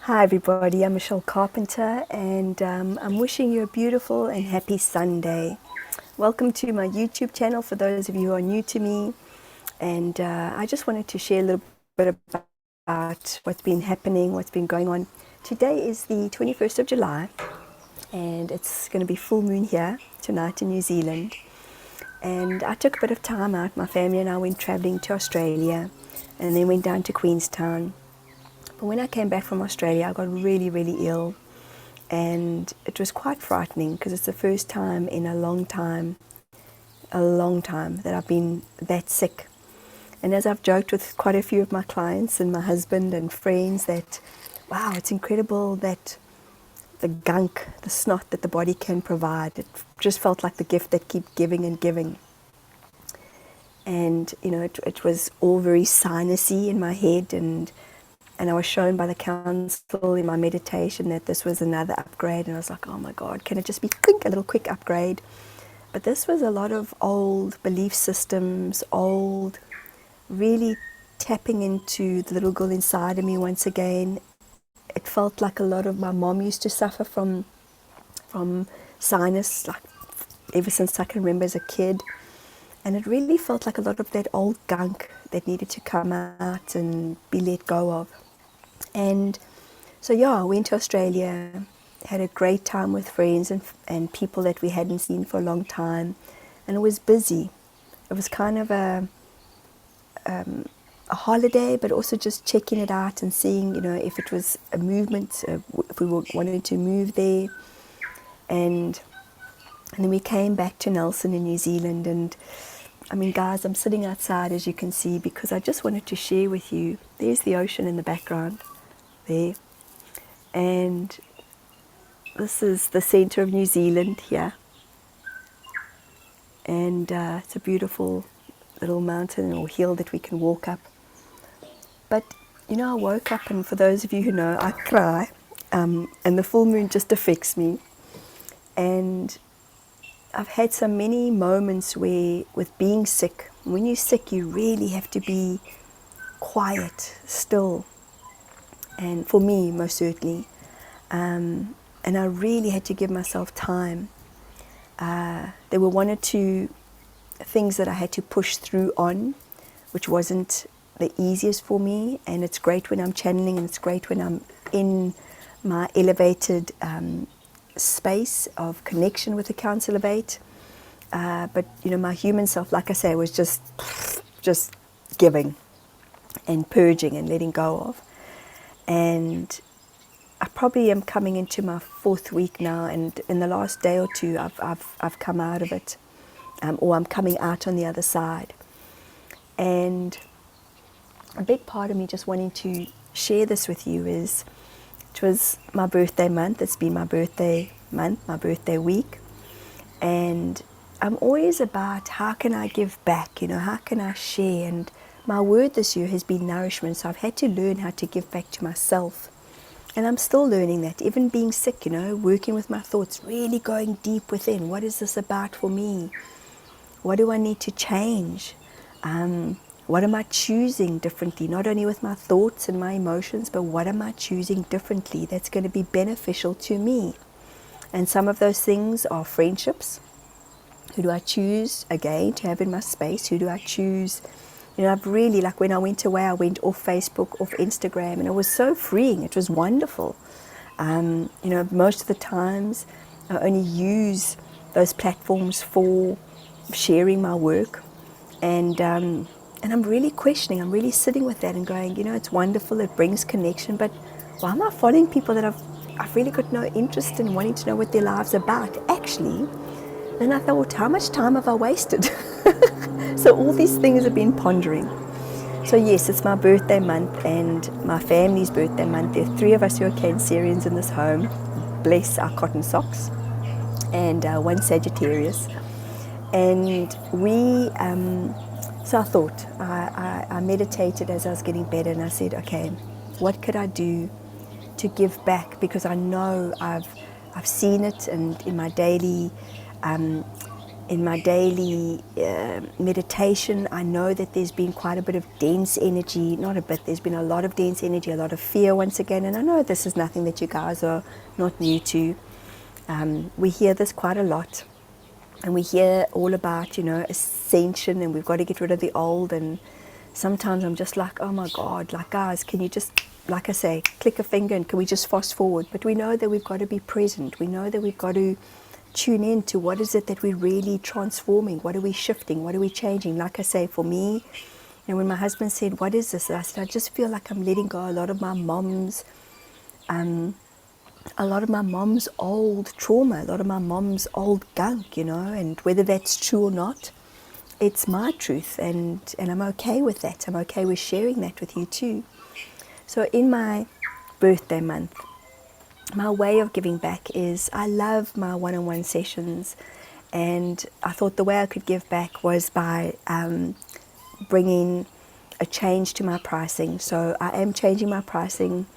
Hi everybody, I'm Michelle Carpenter and I'm wishing you a beautiful and happy Sunday. Welcome to my YouTube channel for those of you who are new to me, and I just wanted to share a little bit about what's been happening, what's been going on. Today is the 21st of July and it's going to be full moon here tonight in New Zealand, and I took a bit of time out. My family and I went traveling to Australia and then went down to Queenstown. But when I came back from Australia, I got really, really ill, and it was quite frightening because it's the first time in a long time that I've been that sick. And as I've joked with quite a few of my clients and my husband and friends that, wow, it's incredible that the gunk, the snot that the body can provide, it just felt like the gift that keeps giving and giving. And, you know, it was all very sinusy in my head, and I was shown by the council in my meditation that this was another upgrade, and I was like, oh my God, can it just be a little quick upgrade? But this was a lot of old belief systems, really tapping into the little girl inside of me once again. It felt like a lot of my mom used to suffer from sinus, like ever since I can remember as a kid. And it really felt like a lot of that old gunk that needed to come out and be let go of. And so I went to Australia, had a great time with friends and people that we hadn't seen for a long time, and it was busy. It was kind of a holiday, but also just checking it out and seeing, you know, if it was a movement, if we were wanting to move there. And then we came back to Nelson in New Zealand, and I mean, guys, I'm sitting outside, as you can see, because I just wanted to share with you. There's the ocean in the background there, and this is the center of New Zealand here, and it's a beautiful little mountain or hill that we can walk up. But you know, I woke up, and for those of you who know, I cry, and the full moon just affects me. And I've had so many moments where, with being sick, when you're sick, you really have to be quiet, still. And for me, most certainly. And I really had to give myself time. There were one or two things that I had to push through on, which wasn't the easiest for me. And it's great when I'm channeling, and it's great when I'm in my elevated space of connection with the Council of Eight. But you know, my human self, like I say, was just giving and purging and letting go of. And I probably am coming into my 4th week now, and in the last day or two, I've come out of it, or I'm coming out on the other side. And a big part of me just wanting to share this with you is, it was my birthday month. It's been my birthday month, my birthday week, and I'm always about how can I give back, you know, how can I share. And my word this year has been nourishment, so I've had to learn how to give back to myself. And I'm still learning that, even being sick, you know, working with my thoughts, really going deep within. What is this about for me? What do I need to change? What am I choosing differently? Not only with my thoughts and my emotions, but what am I choosing differently that's going to be beneficial to me? And some of those things are friendships. Who do I choose, again, to have in my space? Who do I choose? You know, I've really, like when I went away, I went off Facebook, off Instagram, and it was so freeing. It was wonderful. You know, most of the times I only use those platforms for sharing my work. And I'm really questioning, I'm really sitting with that and going, you know, it's wonderful, it brings connection, but why am I following people that I've really got no interest in wanting to know what their lives are about, actually? And I thought, how much time have I wasted? So all these things have been pondering. So yes, it's my birthday month and my family's birthday month. There are 3 of us who are Cancerians in this home. Bless our cotton socks. And 1 Sagittarius. And we, so I thought, I meditated as I was getting better, and I said, okay, what could I do to give back? Because I know I've seen it, and in my daily in my daily meditation, I know that there's been quite a bit of dense energy, not a bit, there's been a lot of dense energy, a lot of fear once again, and I know this is nothing that you guys are not new to. We hear this quite a lot, and we hear all about, ascension, and we've got to get rid of the old, and sometimes I'm just like, oh my God, like guys, can you just, like I say, click a finger and can we just fast forward? But we know that we've got to be present. We know that we've got to tune in to what is it that we're really transforming, what are we shifting, what are we changing. Like I say, for me, when my husband said, what is this? I said, I just feel like I'm letting go a lot of my mom's old trauma, a lot of my mom's old gunk, and whether that's true or not, it's my truth, and I'm okay with that. I'm okay with sharing that with you too. So in my birthday month, my way of giving back is I love my one-on-one sessions, and I thought the way I could give back was by bringing a change to my pricing. So I am changing my pricing,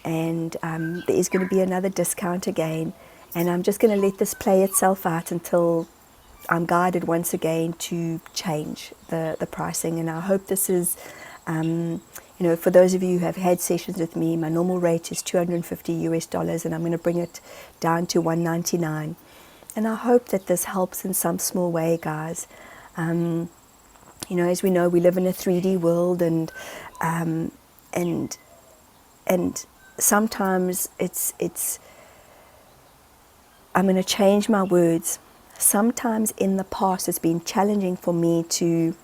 and there is going to be another discount again, and I'm just going to let this play itself out until I'm guided once again to change the pricing. And I hope this is for those of you who have had sessions with me, my normal rate is $250 and I'm going to bring it down to $199. And I hope that this helps in some small way, guys. As we know, we live in a 3D world, and sometimes it's I'm going to change my words. Sometimes in the past it's been challenging for me to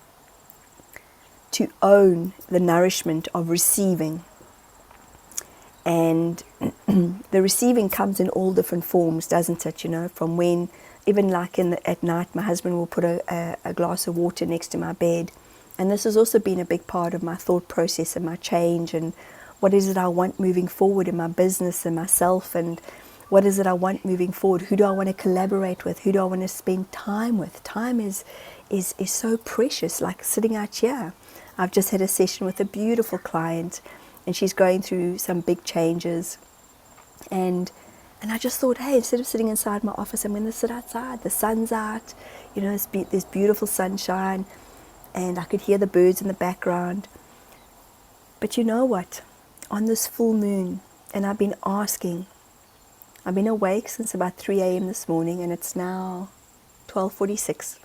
own the nourishment of receiving, and the receiving comes in all different forms, doesn't it? From when, even like at night, my husband will put a glass of water next to my bed, and this has also been a big part of my thought process and my change, and what is it I want moving forward in my business and myself, and what is it I want moving forward? Who do I want to collaborate with? Who do I want to spend time with? Time is so precious, like sitting out here. I've just had a session with a beautiful client, and she's going through some big changes. And I just thought, hey, instead of sitting inside my office, I'm going to sit outside. The sun's out, there's beautiful sunshine, and I could hear the birds in the background. But you know what? On this full moon, and I've been awake since about 3 a.m. this morning, and it's now 12:46.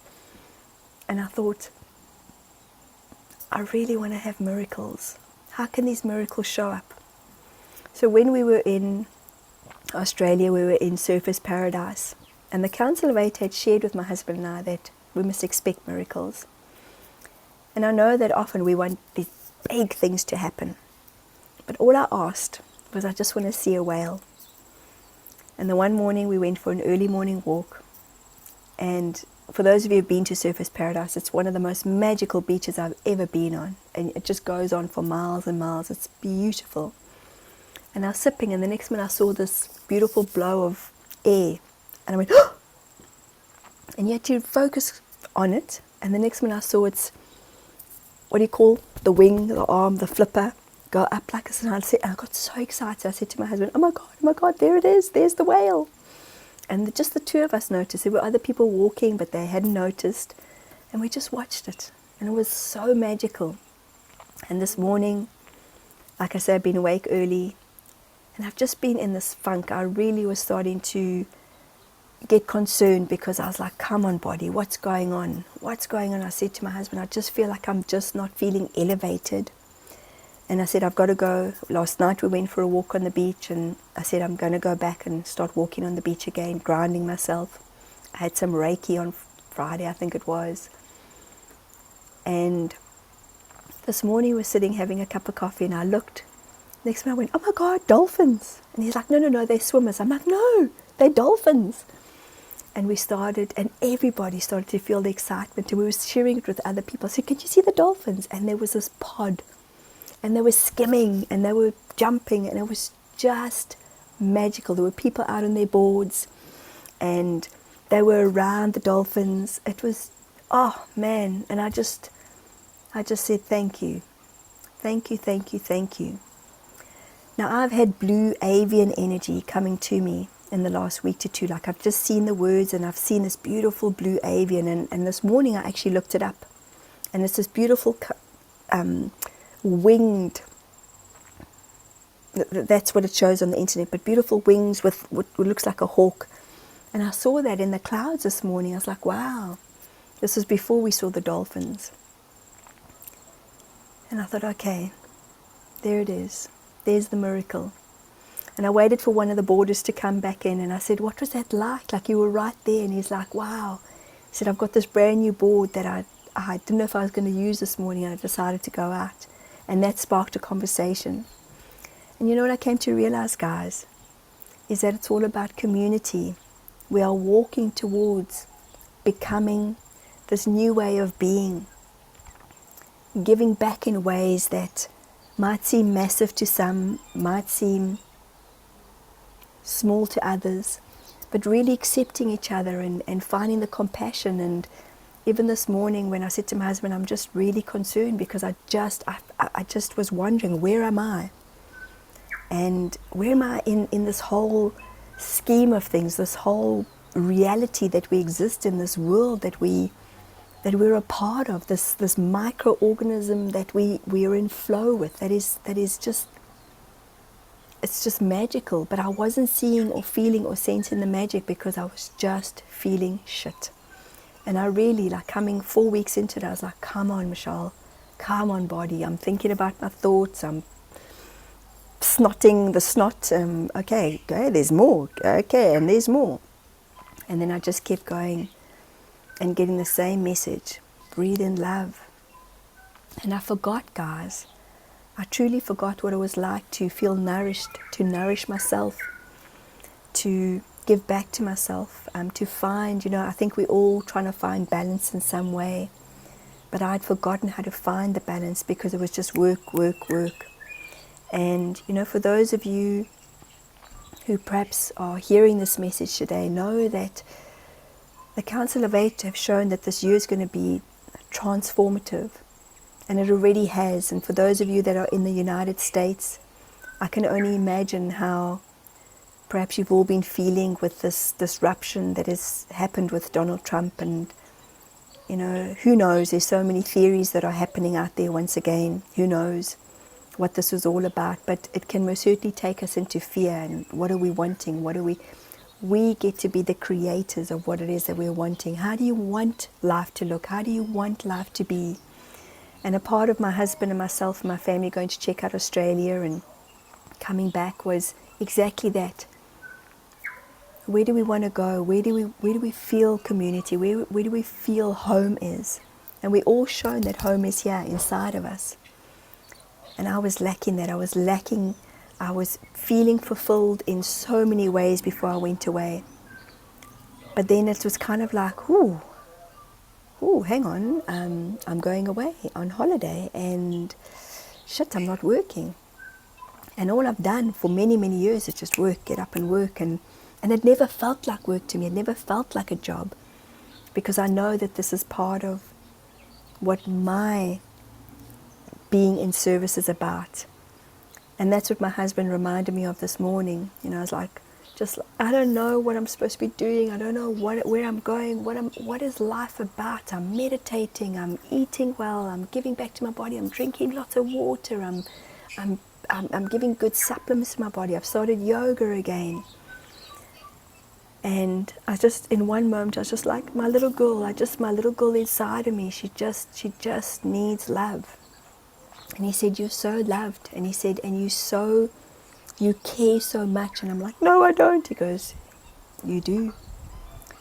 And I thought, I really want to have miracles. How can these miracles show up? So when we were in Australia, we were in Surfers Paradise, and the Council of Eight had shared with my husband and I that we must expect miracles. And I know that often we want these big things to happen, but all I asked was, I just want to see a whale. And the one morning we went for an early morning walk, and for those of you who have been to Surfers Paradise, it's one of the most magical beaches I've ever been on, and it just goes on for miles and miles. It's beautiful. And I was sipping, and the next minute I saw this beautiful blow of air, and I went, oh! And you had to focus on it, and the next minute I saw its, what do you call, the wing, the arm, the flipper, go up like this, and I got so excited. I said to my husband, oh my God, there it is, there's the whale. And just the two of us noticed. There were other people walking, but they hadn't noticed, and we just watched it, and it was so magical. And this morning, like I said, I've been awake early, and I've just been in this funk. I really was starting to get concerned, because I was like, come on, body, what's going on? What's going on? I said to my husband, I just feel like I'm just not feeling elevated. And I said, I've got to go. Last night we went for a walk on the beach, and I said, I'm going to go back and start walking on the beach again, grounding myself. I had some Reiki on Friday, I think it was. And this morning we're sitting having a cup of coffee, and I looked. Next minute I went, oh my God, dolphins. And he's like, no, they're swimmers. I'm like, no, they're dolphins. And we started, and everybody started to feel the excitement, and we were sharing it with other people. I said, can you see the dolphins? And there was this pod, and they were skimming, and they were jumping, and it was just magical. There were people out on their boards, and they were around the dolphins. It was, oh man, and I just said, thank you. Now I've had blue avian energy coming to me, in the last week to two. Like I've just seen the words and I've seen this beautiful blue avian, and this morning I actually looked it up, and it's this beautiful winged, that's what it shows on the internet, but beautiful wings with what looks like a hawk. And I saw that in the clouds this morning. I was like, wow, this was before we saw the dolphins. And I thought, okay, there it is. There's the miracle. And I waited for one of the boarders to come back in, and I said, what was that like? Like, you were right there. And he's like, wow. He said, I've got this brand new board that I didn't know if I was going to use this morning, and I decided to go out. And that sparked a conversation. And you know what I came to realize, guys, is that it's all about community. We are walking towards becoming this new way of being, giving back in ways that might seem massive to some, might seem small to others, but really accepting each other and finding the compassion. And even this morning when I said to my husband, I'm just really concerned because I just was wondering, where am I? And where am I in this whole scheme of things, this whole reality that we exist in, this world that we're a part of, this microorganism that we are in flow with, that is just, it's just magical. But I wasn't seeing or feeling or sensing the magic because I was just feeling shit. And I really, like, coming 4 weeks into it, I was like, come on, Michelle, come on, body. I'm thinking about my thoughts. I'm snotting the snot. Okay, there's more. Okay, and there's more. And then I just kept going and getting the same message. Breathe in love. And I forgot, guys. I truly forgot what it was like to feel nourished, to nourish myself, to give back to myself, to find, I think we're all trying to find balance in some way. But I'd forgotten how to find the balance because it was just work, work, work. And, for those of you who perhaps are hearing this message today, know that the Council of Eight have shown that this year is going to be transformative. And it already has. And for those of you that are in the United States, I can only imagine how perhaps you've all been feeling with this disruption that has happened with Donald Trump. And, who knows? There's so many theories that are happening out there once again. Who knows what this was all about? But it can most certainly take us into fear. And what are we wanting? We get to be the creators of what it is that we're wanting. How do you want life to look? How do you want life to be? And a part of my husband and myself and my family going to check out Australia and coming back was exactly that. Where do we want to go? Where do we feel community? Where do we feel home is? And we're all shown that home is here inside of us. And I was lacking that. I was feeling fulfilled in so many ways before I went away. But then it was kind of like, hang on, I'm going away on holiday and shit, I'm not working. And all I've done for many, many years is just work, get up and work. And it never felt like work to me. It never felt like a job. Because I know that this is part of what my being in service is about. And that's what my husband reminded me of this morning. I was like, I don't know what I'm supposed to be doing. I don't know where I'm going. What is life about? I'm meditating. I'm eating well. I'm giving back to my body. I'm drinking lots of water. I'm giving good supplements to my body. I've started yoga again. And I just, in one moment, I was just like, my little girl inside of me, she just needs love. And he said, you're so loved. And he said, and you care so much. And I'm like, no, I don't. He goes, you do.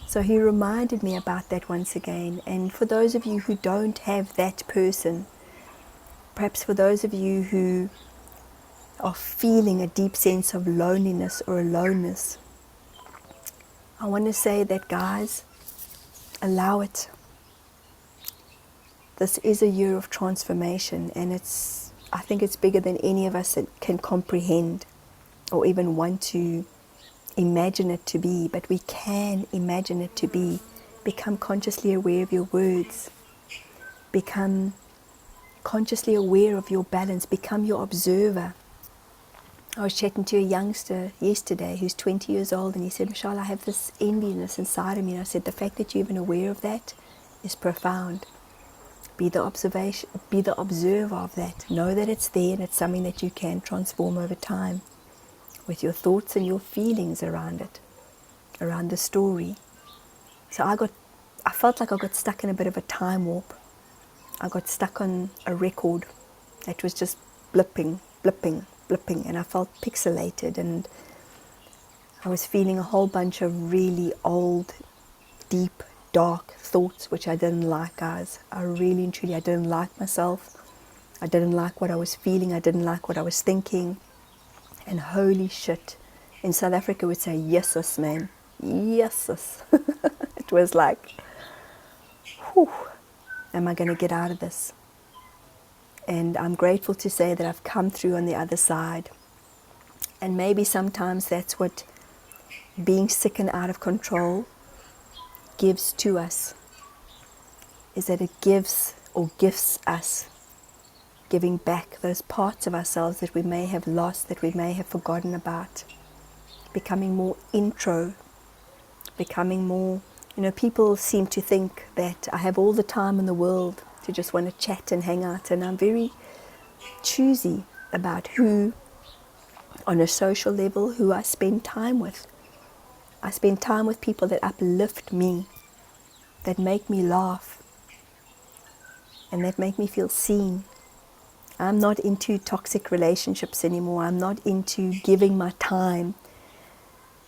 So he reminded me about that once again. And for those of you who don't have that person, perhaps for those of you who are feeling a deep sense of loneliness or aloneness, I want to say that, guys, allow it. This is a year of transformation, and I think it's bigger than any of us can comprehend or even want to imagine it to be, but we can imagine it to be. Become consciously aware of your words. Become consciously aware of your balance. Become your observer. I was chatting to a youngster yesterday who's 20 years old, and he said, Michelle, I have this enviness inside of me. And I said, the fact that you're even aware of that is profound. Be the observer of that. Know that it's there, and it's something that you can transform over time with your thoughts and your feelings around it, around the story. So I felt like I got stuck in a bit of a time warp. I got stuck on a record that was just blipping, and I felt pixelated, and I was feeling a whole bunch of really old, deep, dark thoughts, which I didn't like, guys. I really and truly, I didn't like myself. I didn't like what I was feeling. I didn't like what I was thinking. And holy shit, in South Africa we'd say, yesus, man, yesus. It was like, whew, am I going to get out of this? And I'm grateful to say that I've come through on the other side. And maybe sometimes that's what being sick and out of control gives to us, is that it gives or gifts us, giving back those parts of ourselves that we may have lost, that we may have forgotten about, becoming more intro, becoming more, people seem to think that I have all the time in the world to just want to chat and hang out, and I'm very choosy about who, on a social level, who I spend time with. I spend time with people that uplift me, that make me laugh, and that make me feel seen. I'm not into toxic relationships anymore. I'm not into giving my time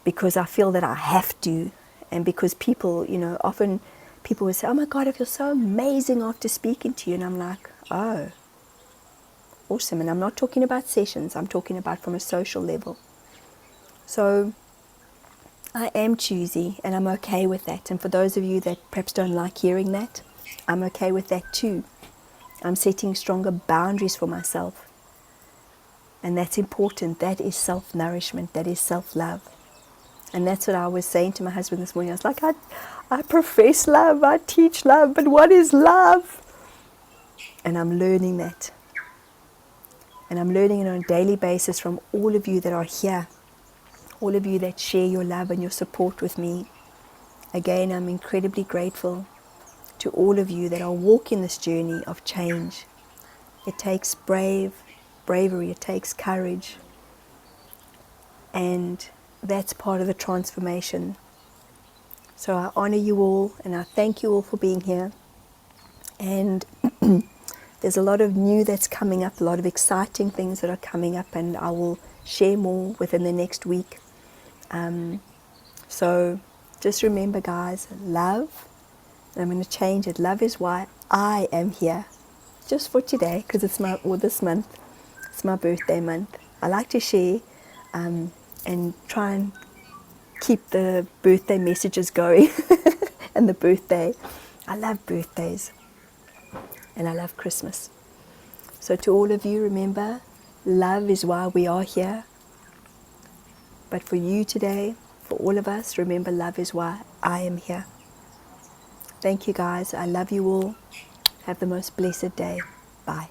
because I feel that I have to, and because people, often people will say, oh my God, I feel so amazing after speaking to you. And I'm like, oh, awesome. And I'm not talking about sessions. I'm talking about from a social level. So I am choosy, and I'm okay with that. And for those of you that perhaps don't like hearing that, I'm okay with that too. I'm setting stronger boundaries for myself. And that's important. That is self-nourishment. That is self-love. And that's what I was saying to my husband this morning. I was like, I profess love, I teach love, but what is love? And I'm learning that. And I'm learning it on a daily basis from all of you that are here, all of you that share your love and your support with me. Again, I'm incredibly grateful to all of you that are walking this journey of change. It takes bravery, it takes courage. And that's part of the transformation. So I honor you all, and I thank you all for being here. And there's a lot of new that's coming up, a lot of exciting things that are coming up, and I will share more within the next week. So just remember, guys, love, and I'm going to change it. Love is why I am here, just for today, because it's this month, it's my birthday month. I like to share and try and keep the birthday messages going and the birthday. I love birthdays and I love Christmas. So to all of you, remember, love is why we are here. But for you today, for all of us, remember, love is why I am here. Thank you, guys. I love you all. Have the most blessed day. Bye.